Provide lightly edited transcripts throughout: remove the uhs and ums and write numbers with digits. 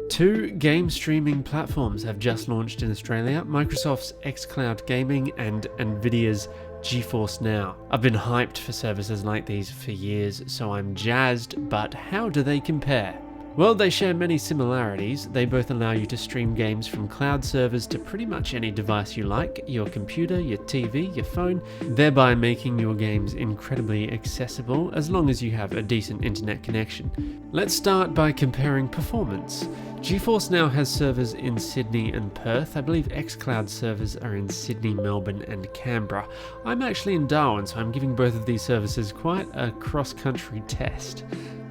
Two game streaming platforms have just launched in Australia, Microsoft's xCloud Gaming and Nvidia's GeForce Now. I've been hyped for services like these for years, so I'm jazzed, but how do they compare? Well, they share many similarities. They both allow you to stream games from cloud servers to pretty much any device you like, your computer, your TV, your phone, thereby making your games incredibly accessible as long as you have a decent internet connection. Let's start by comparing performance. GeForce Now has servers in Sydney and Perth. I believe xCloud servers are in Sydney, Melbourne and Canberra. I'm actually in Darwin, so I'm giving both of these services quite a cross-country test.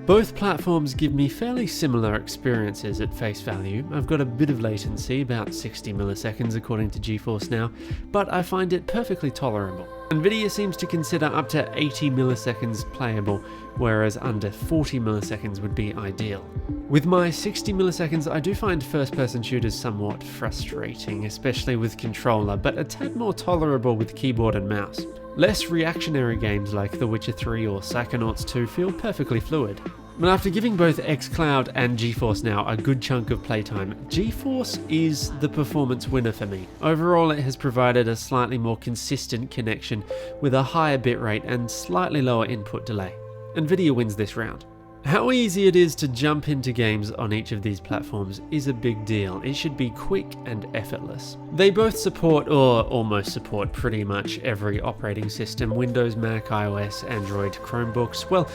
Both platforms give me fairly similar experiences at face value. I've got a bit of latency, about 60 milliseconds according to GeForce Now, but I find it perfectly tolerable. Nvidia seems to consider up to 80 milliseconds playable, whereas under 40 milliseconds would be ideal. With my 60 milliseconds, I do find first-person shooters somewhat frustrating, especially with controller, but a tad more tolerable with keyboard and mouse. Less reactionary games like The Witcher 3 or Psychonauts 2 feel perfectly fluid. But after giving both xCloud and GeForce Now a good chunk of playtime, GeForce is the performance winner for me. Overall, it has provided a slightly more consistent connection with a higher bitrate and slightly lower input delay. Nvidia wins this round. How easy it is to jump into games on each of these platforms is a big deal. It should be quick and effortless. They both support, or almost support, pretty much every operating system: Windows, Mac, iOS, Android, Chromebooks. Well,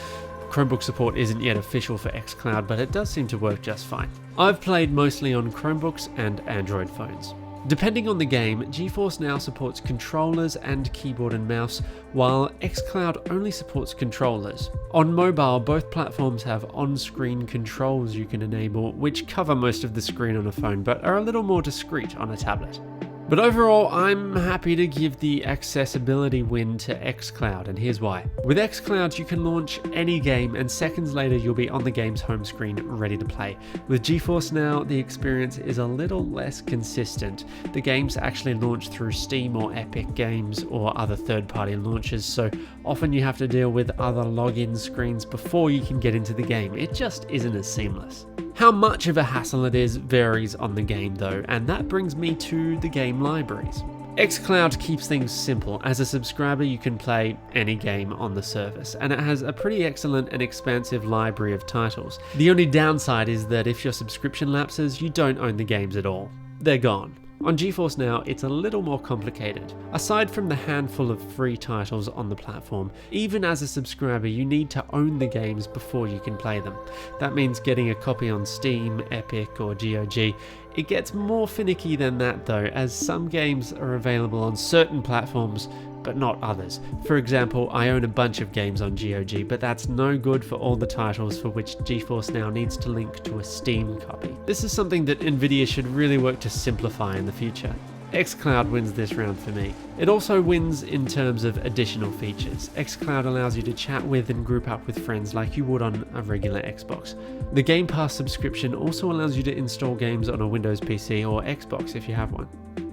Chromebook support isn't yet official for xCloud, but it does seem to work just fine. I've played mostly on Chromebooks and Android phones. Depending on the game, GeForce Now supports controllers and keyboard and mouse, while xCloud only supports controllers. On mobile, both platforms have on-screen controls you can enable, which cover most of the screen on a phone, but are a little more discreet on a tablet. But overall, I'm happy to give the accessibility win to xCloud, and here's why. With xCloud, you can launch any game, and seconds later you'll be on the game's home screen ready to play. With GeForce Now, the experience is a little less consistent. The games actually launch through Steam or Epic Games or other third-party launchers, so often you have to deal with other login screens before you can get into the game. It just isn't as seamless. How much of a hassle it is varies on the game though, and that brings me to the game libraries. xCloud keeps things simple. As a subscriber, you can play any game on the service, and it has a pretty excellent and expansive library of titles. The only downside is that if your subscription lapses, you don't own the games at all. They're gone. On GeForce Now, it's a little more complicated. Aside from the handful of free titles on the platform, even as a subscriber, you need to own the games before you can play them. That means getting a copy on Steam, Epic, or GOG. It gets more finicky than that though, as some games are available on certain platforms, but not others. For example, I own a bunch of games on GOG, but that's no good for all the titles for which GeForce Now needs to link to a Steam copy. This is something that Nvidia should really work to simplify in the future. xCloud wins this round for me. It also wins in terms of additional features. xCloud allows you to chat with and group up with friends like you would on a regular Xbox. The Game Pass subscription also allows you to install games on a Windows PC or Xbox if you have one.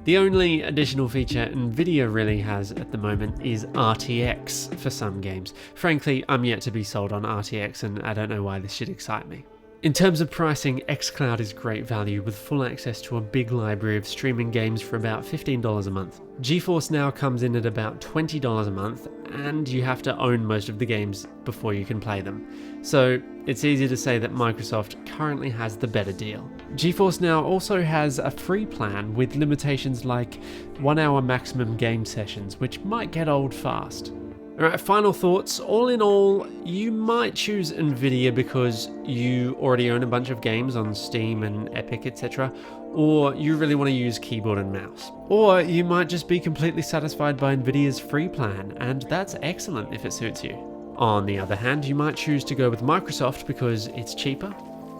The only additional feature Nvidia really has at the moment is RTX for some games. Frankly, I'm yet to be sold on RTX, and I don't know why this should excite me. In terms of pricing, xCloud is great value with full access to a big library of streaming games for about $15 a month. GeForce Now comes in at about $20 a month, and you have to own most of the games before you can play them. So it's easy to say that Microsoft currently has the better deal. GeForce Now also has a free plan with limitations like 1 hour maximum game sessions, which might get old fast. Alright, final thoughts. All in all, you might choose Nvidia because you already own a bunch of games on Steam and Epic, etc. Or you really want to use keyboard and mouse. Or you might just be completely satisfied by Nvidia's free plan, and that's excellent if it suits you. On the other hand, you might choose to go with Microsoft because it's cheaper,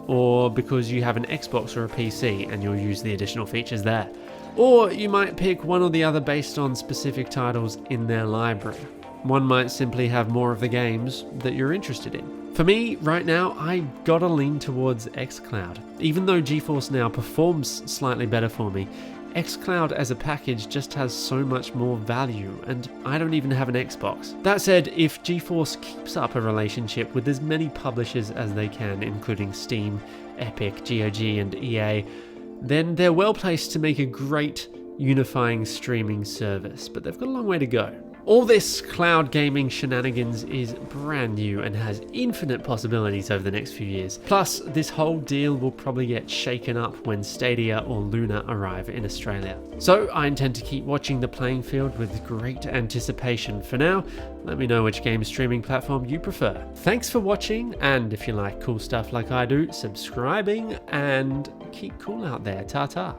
or because you have an Xbox or a PC and you'll use the additional features there. Or you might pick one or the other based on specific titles in their library. One might simply have more of the games that you're interested in. For me, right now, I gotta lean towards xCloud. Even though GeForce Now performs slightly better for me, xCloud as a package just has so much more value, and I don't even have an Xbox. That said, if GeForce keeps up a relationship with as many publishers as they can, including Steam, Epic, GOG, and EA, then they're well placed to make a great unifying streaming service, but they've got a long way to go. All this cloud gaming shenanigans is brand new and has infinite possibilities over the next few years. Plus, this whole deal will probably get shaken up when Stadia or Luna arrive in Australia. So I intend to keep watching the playing field with great anticipation. For now, let me know which game streaming platform you prefer. Thanks for watching, and if you like cool stuff like I do, subscribing, and keep cool out there. Ta-ta.